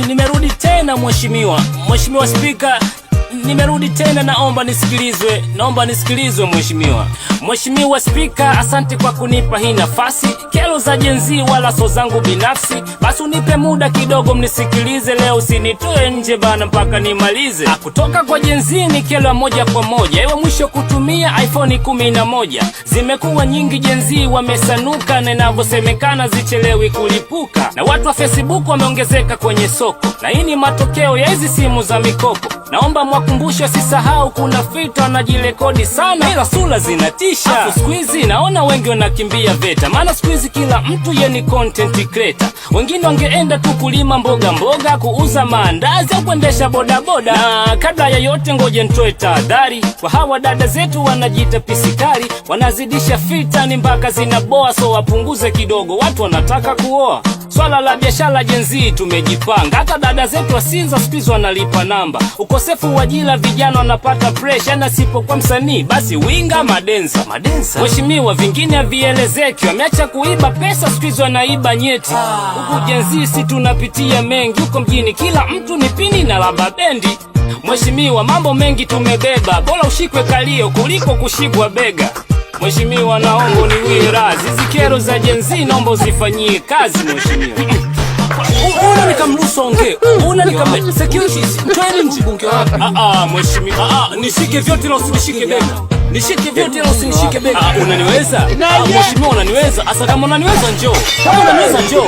Nimerudi tena mheshimiwa Spika, nimerudi tena, naomba nisikilizwe mheshimiwa. Mheshimiwa Spika, asante kwa kunipa hii nafasi. Kero za jenzi wala so zangu binafsi, basi unipe muda kidogo mnisikilize. Leo usinitoe nje bana mpaka nimalize. Kutoka kwa jenzi ni kero moja kwa moja, ewe mwisho kutumia iPhone 11. Zimekuwa nyingi jenzi wamesanuka, na inavyosemekana zichelewi kulipuka, na watu wa Facebook wameongezeka kwenye soko, na hii ni matokeo ya hizi simu za mikopo. Naomba mwakumbushe sisahau kuna filter wanajirekodi sana, ila sura zinatisha. Squeezy naona wengi wanakimbia VETA, maana squeezy kila mtu yeni content creator. Wengine wangeenda tu kulima mboga, kuuza maandazi au kuendesha bodaboda. Na kabla ya yote ngoje nitoe tahadhari kwa hawa dada zetu wanajiita pisikari, wanazidisha filter ni mpaka zinaboa, so wapunguze kidogo, watu wanataka kuoa. Swala la biashara jenzi tumejipanga, hata dada zetu wasinza squeezy wanalipa namba. Ukosefu wa ajira vijana wanapata pressure, na sipo kwa msanii basi winga madensa. Mheshimiwa, vingine havielezeki, wameacha kuiba pesa squeezy wanaiba nyeti. Huku jenzi si tunapitia mengi, huko mjini kila mtu ni pini na laba bendi. Mheshimiwa, mambo mengi tumebeba, bora ushikwe kalio kuliko kushikwa bega. Mheshimiwa, naomba niwie radhi, hizi kero za jenzi naomba uzifanyie kazi mheshimiwa. Una nikamruhusu ongee, una nikamruhusu security twende mbunge wapi? Mheshimiwa, nishike vyote na usinishike bega. Nishike vyote na usinishike bega. Unaniweza? Mheshimiwa unaniweza? Asa kama unaniweza njoo. Kama unaniweza njoo.